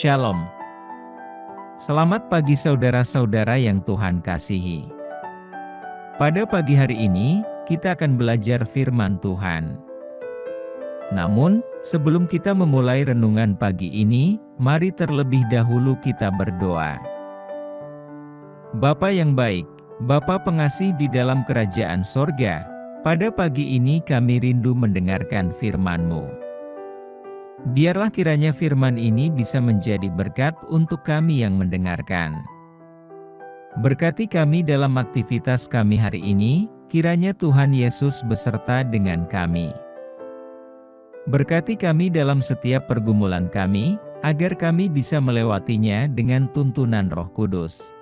Shalom. Selamat pagi saudara-saudara yang Tuhan kasihi. Pada pagi hari ini, kita akan belajar firman Tuhan. Namun, sebelum kita memulai renungan pagi ini, mari terlebih dahulu kita berdoa. Bapa yang baik, Bapa pengasih di dalam kerajaan sorga, pada pagi ini kami rindu mendengarkan firman-Mu. Biarlah kiranya firman ini bisa menjadi berkat untuk kami yang mendengarkan. Berkati kami dalam aktivitas kami hari ini, kiranya Tuhan Yesus beserta dengan kami. Berkati kami dalam setiap pergumulan kami, agar kami bisa melewatinya dengan tuntunan Roh Kudus.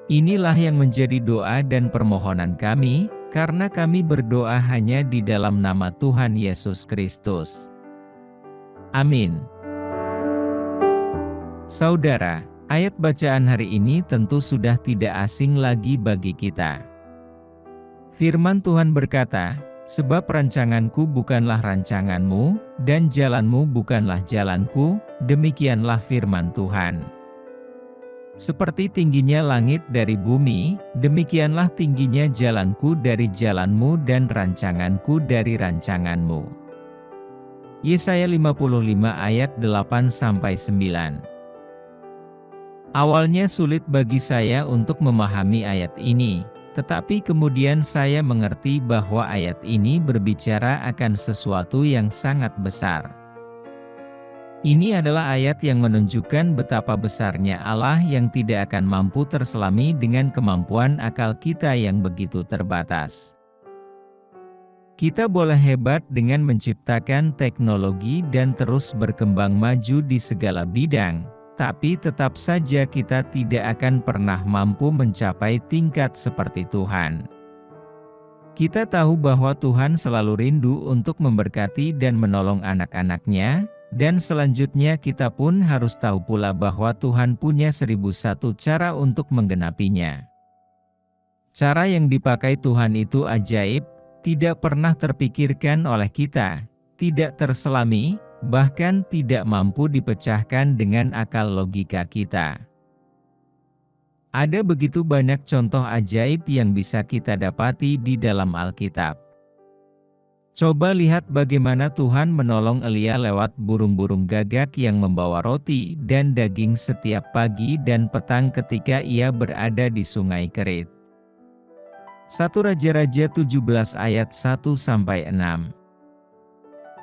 Inilah yang menjadi doa dan permohonan kami, karena kami berdoa hanya di dalam nama Tuhan Yesus Kristus. Amin. Saudara, ayat bacaan hari ini tentu sudah tidak asing lagi bagi kita. Firman Tuhan berkata, "Sebab rancanganku bukanlah rancanganmu, dan jalanmu bukanlah jalanku, demikianlah firman Tuhan. Seperti tingginya langit dari bumi, demikianlah tingginya jalanku dari jalanmu dan rancanganku dari rancanganmu." Yesaya 55 ayat 8-9. Awalnya sulit bagi saya untuk memahami ayat ini, tetapi kemudian saya mengerti bahwa ayat ini berbicara akan sesuatu yang sangat besar. Ini adalah ayat yang menunjukkan betapa besarnya Allah yang tidak akan mampu terselami dengan kemampuan akal kita yang begitu terbatas. Kita boleh hebat dengan menciptakan teknologi dan terus berkembang maju di segala bidang, tapi tetap saja kita tidak akan pernah mampu mencapai tingkat seperti Tuhan. Kita tahu bahwa Tuhan selalu rindu untuk memberkati dan menolong anak-anak-Nya, dan selanjutnya kita pun harus tahu pula bahwa Tuhan punya 1001 cara untuk menggenapinya. Cara yang dipakai Tuhan itu ajaib, tidak pernah terpikirkan oleh kita, tidak terselami, bahkan tidak mampu dipecahkan dengan akal logika kita. Ada begitu banyak contoh ajaib yang bisa kita dapati di dalam Alkitab. Coba lihat bagaimana Tuhan menolong Elia lewat burung-burung gagak yang membawa roti dan daging setiap pagi dan petang ketika ia berada di Sungai Kerit. 1 Raja-Raja 17 ayat 1-6.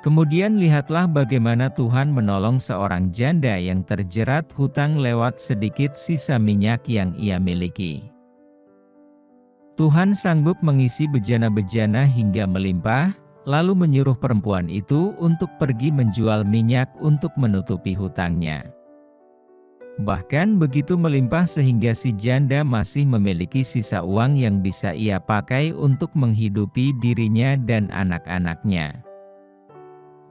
Kemudian lihatlah bagaimana Tuhan menolong seorang janda yang terjerat hutang lewat sedikit sisa minyak yang ia miliki. Tuhan sanggup mengisi bejana-bejana hingga melimpah, lalu menyuruh perempuan itu untuk pergi menjual minyak untuk menutupi hutangnya. Bahkan begitu melimpah sehingga si janda masih memiliki sisa uang yang bisa ia pakai untuk menghidupi dirinya dan anak-anaknya.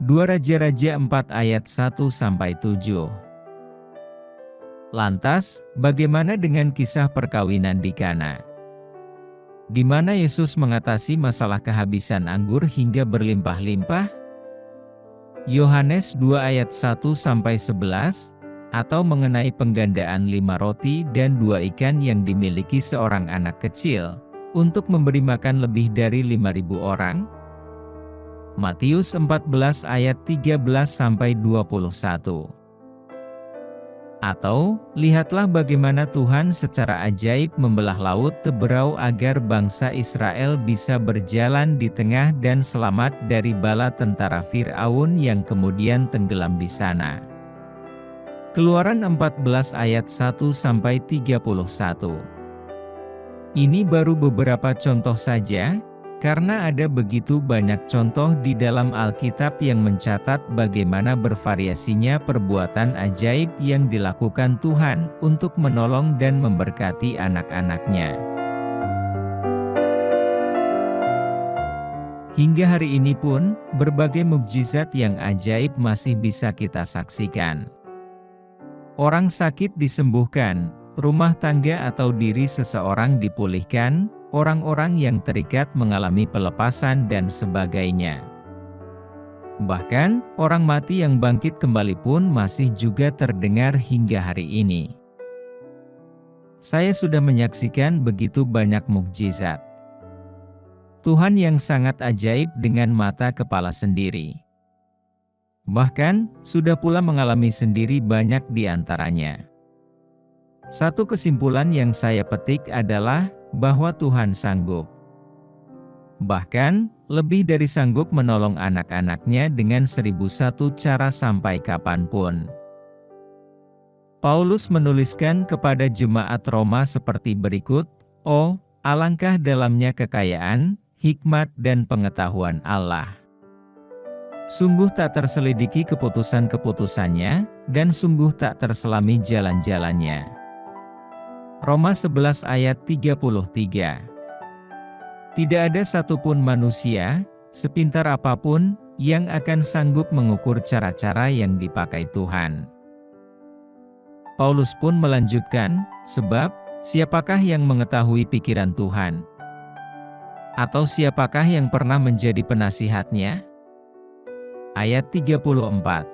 2 Raja-Raja 4 ayat 1-7. Lantas, bagaimana dengan kisah perkawinan di Kana? Di mana Yesus mengatasi masalah kehabisan anggur hingga berlimpah-limpah? Yohanes 2 ayat 1-11, atau mengenai penggandaan 5 roti dan 2 ikan yang dimiliki seorang anak kecil, untuk memberi makan lebih dari 5.000 orang? Matius 14 ayat 13-21. Atau, lihatlah bagaimana Tuhan secara ajaib membelah laut Teberau agar bangsa Israel bisa berjalan di tengah dan selamat dari bala tentara Fir'aun yang kemudian tenggelam di sana. Keluaran 14 ayat 1-31. Ini baru beberapa contoh saja, karena ada begitu banyak contoh di dalam Alkitab yang mencatat bagaimana bervariasinya perbuatan ajaib yang dilakukan Tuhan untuk menolong dan memberkati anak-anak-Nya. Hingga hari ini pun, berbagai mukjizat yang ajaib masih bisa kita saksikan. Orang sakit disembuhkan, rumah tangga atau diri seseorang dipulihkan, orang-orang yang terikat mengalami pelepasan dan sebagainya. Bahkan, orang mati yang bangkit kembali pun masih juga terdengar hingga hari ini. Saya sudah menyaksikan begitu banyak mukjizat Tuhan yang sangat ajaib dengan mata kepala sendiri. Bahkan, sudah pula mengalami sendiri banyak di antaranya. Satu kesimpulan yang saya petik adalah bahwa Tuhan sanggup. Bahkan, lebih dari sanggup menolong anak-anaknya dengan 1001 cara sampai kapanpun. Paulus menuliskan kepada jemaat Roma seperti berikut, "Oh, alangkah dalamnya kekayaan, hikmat dan pengetahuan Allah. Sungguh tak terselidiki keputusan-keputusannya, dan sungguh tak terselami jalan-jalannya." Roma 11 ayat 33. Tidak ada satupun manusia, sepintar apapun, yang akan sanggup mengukur cara-cara yang dipakai Tuhan. Paulus pun melanjutkan, "Sebab, siapakah yang mengetahui pikiran Tuhan? Atau siapakah yang pernah menjadi penasihatnya?" Ayat 34.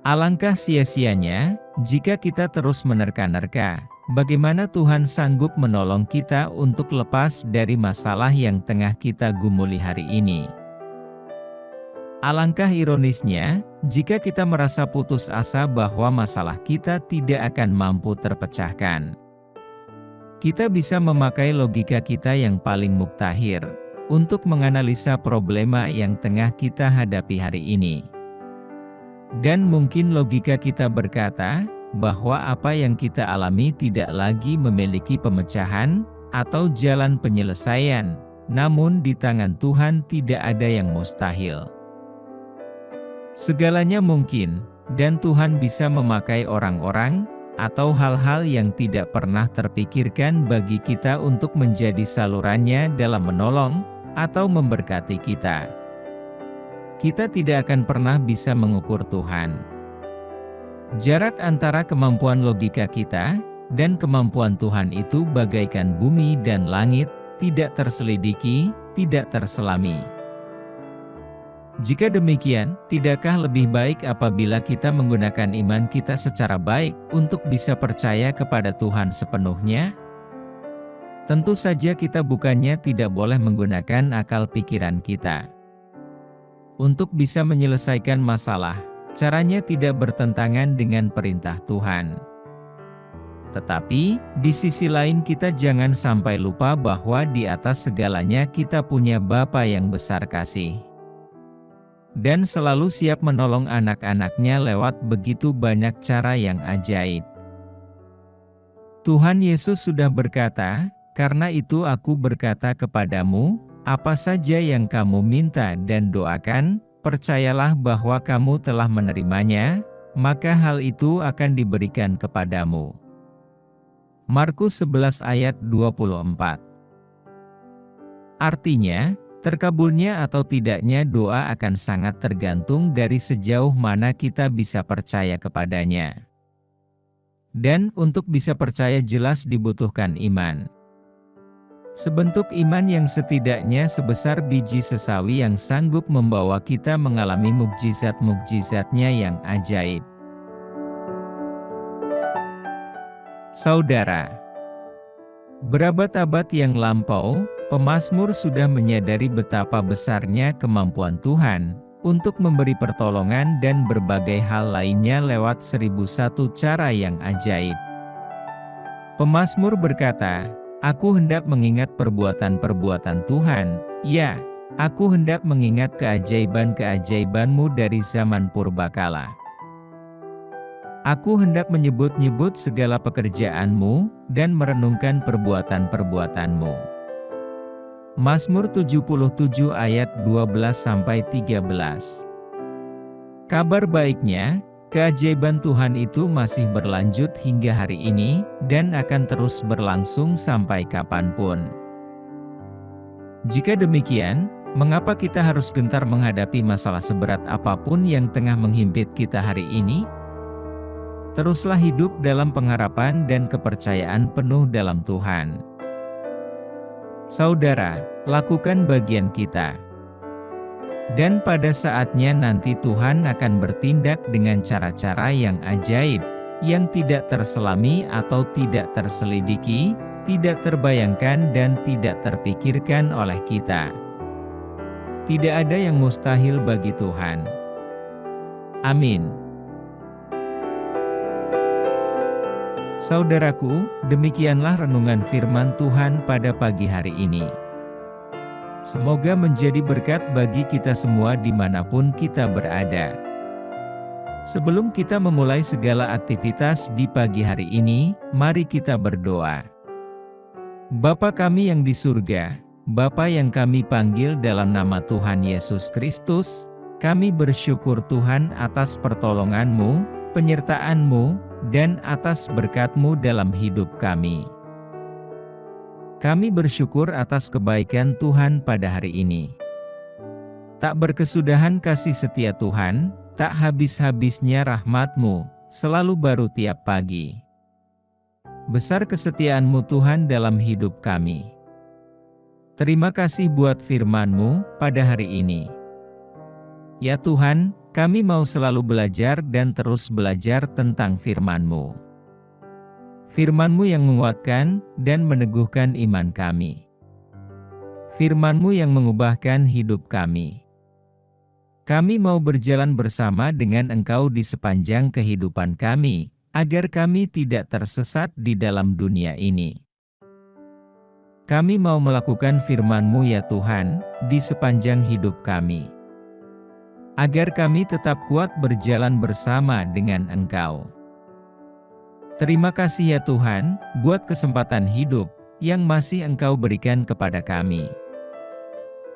Alangkah sia-sianya, jika kita terus menerka-nerka, bagaimana Tuhan sanggup menolong kita untuk lepas dari masalah yang tengah kita gumuli hari ini. Alangkah ironisnya, jika kita merasa putus asa bahwa masalah kita tidak akan mampu terpecahkan. Kita bisa memakai logika kita yang paling muktahir, untuk menganalisa problema yang tengah kita hadapi hari ini. Dan mungkin logika kita berkata, bahwa apa yang kita alami tidak lagi memiliki pemecahan, atau jalan penyelesaian, namun di tangan Tuhan tidak ada yang mustahil. Segalanya mungkin, dan Tuhan bisa memakai orang-orang, atau hal-hal yang tidak pernah terpikirkan bagi kita untuk menjadi salurannya dalam menolong, atau memberkati kita. Kita tidak akan pernah bisa mengukur Tuhan. Jarak antara kemampuan logika kita, dan kemampuan Tuhan itu bagaikan bumi dan langit, tidak terselidiki, tidak terselami. Jika demikian, tidakkah lebih baik apabila kita menggunakan iman kita secara baik untuk bisa percaya kepada Tuhan sepenuhnya? Tentu saja kita bukannya tidak boleh menggunakan akal pikiran kita. Untuk bisa menyelesaikan masalah, caranya tidak bertentangan dengan perintah Tuhan. Tetapi, di sisi lain kita jangan sampai lupa bahwa di atas segalanya kita punya Bapa yang besar kasih. Dan selalu siap menolong anak-anaknya lewat begitu banyak cara yang ajaib. Tuhan Yesus sudah berkata, "Karena itu aku berkata kepadamu, apa saja yang kamu minta dan doakan, percayalah bahwa kamu telah menerimanya, maka hal itu akan diberikan kepadamu." Markus 11 ayat 24. Artinya, terkabulnya atau tidaknya doa akan sangat tergantung dari sejauh mana kita bisa percaya kepadanya. Dan untuk bisa percaya jelas dibutuhkan iman. Sebentuk iman yang setidaknya sebesar biji sesawi yang sanggup membawa kita mengalami mukjizat-mukjizatnya yang ajaib. Saudara, berabad-abad yang lampau, pemazmur sudah menyadari betapa besarnya kemampuan Tuhan untuk memberi pertolongan dan berbagai hal lainnya lewat 1001 cara yang ajaib. Pemazmur berkata, "Aku hendak mengingat perbuatan-perbuatan Tuhan, ya, aku hendak mengingat keajaiban-keajaiban-Mu dari zaman purbakala. Aku hendak menyebut-nyebut segala pekerjaan-Mu, dan merenungkan perbuatan-perbuatan-Mu." Mazmur 77 ayat 12-13. Kabar baiknya, keajaiban Tuhan itu masih berlanjut hingga hari ini, dan akan terus berlangsung sampai kapanpun. Jika demikian, mengapa kita harus gentar menghadapi masalah seberat apapun yang tengah menghimpit kita hari ini? Teruslah hidup dalam pengharapan dan kepercayaan penuh dalam Tuhan. Saudara, lakukan bagian kita. Dan pada saatnya nanti Tuhan akan bertindak dengan cara-cara yang ajaib, yang tidak terselami atau tidak terselidiki, tidak terbayangkan dan tidak terpikirkan oleh kita. Tidak ada yang mustahil bagi Tuhan. Amin. Saudaraku, demikianlah renungan firman Tuhan pada pagi hari ini. Semoga menjadi berkat bagi kita semua dimanapun kita berada. Sebelum kita memulai segala aktivitas di pagi hari ini, mari kita berdoa. Bapa kami yang di surga, Bapa yang kami panggil dalam nama Tuhan Yesus Kristus, kami bersyukur Tuhan atas pertolongan-Mu, penyertaan-Mu, dan atas berkat-Mu dalam hidup kami. Kami bersyukur atas kebaikan Tuhan pada hari ini. Tak berkesudahan kasih setia Tuhan, tak habis-habisnya rahmat-Mu, selalu baru tiap pagi. Besar kesetiaan-Mu Tuhan dalam hidup kami. Terima kasih buat firman-Mu pada hari ini. Ya Tuhan, kami mau selalu belajar dan terus belajar tentang firman-Mu. Firman-Mu yang menguatkan dan meneguhkan iman kami. Firman-Mu yang mengubahkan hidup kami. Kami mau berjalan bersama dengan Engkau di sepanjang kehidupan kami, agar kami tidak tersesat di dalam dunia ini. Kami mau melakukan firman-Mu ya Tuhan, di sepanjang hidup kami. Agar kami tetap kuat berjalan bersama dengan Engkau. Terima kasih ya Tuhan, buat kesempatan hidup yang masih Engkau berikan kepada kami.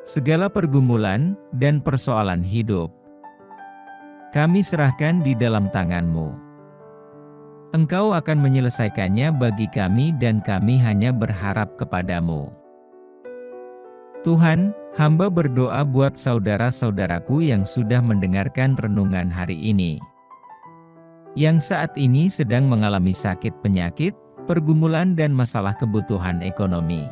Segala pergumulan dan persoalan hidup, kami serahkan di dalam tangan-Mu. Engkau akan menyelesaikannya bagi kami dan kami hanya berharap kepada-Mu. Tuhan, hamba berdoa buat saudara-saudaraku yang sudah mendengarkan renungan hari ini, yang saat ini sedang mengalami sakit penyakit, pergumulan dan masalah kebutuhan ekonomi.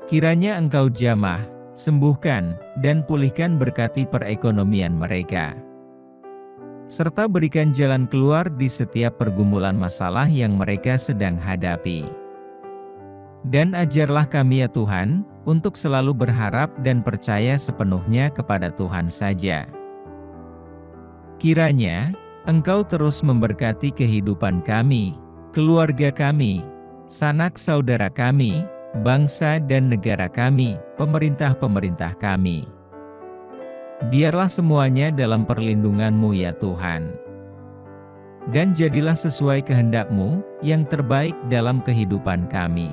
Kiranya Engkau jamah, sembuhkan, dan pulihkan berkati perekonomian mereka. Serta berikan jalan keluar di setiap pergumulan masalah yang mereka sedang hadapi. Dan ajarlah kami ya Tuhan, untuk selalu berharap dan percaya sepenuhnya kepada Tuhan saja. Kiranya Engkau terus memberkati kehidupan kami, keluarga kami, sanak saudara kami, bangsa dan negara kami, pemerintah-pemerintah kami. Biarlah semuanya dalam perlindungan-Mu ya Tuhan. Dan jadilah sesuai kehendak-Mu yang terbaik dalam kehidupan kami.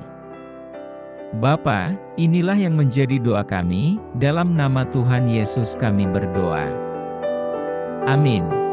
Bapa, inilah yang menjadi doa kami, dalam nama Tuhan Yesus kami berdoa. Amin.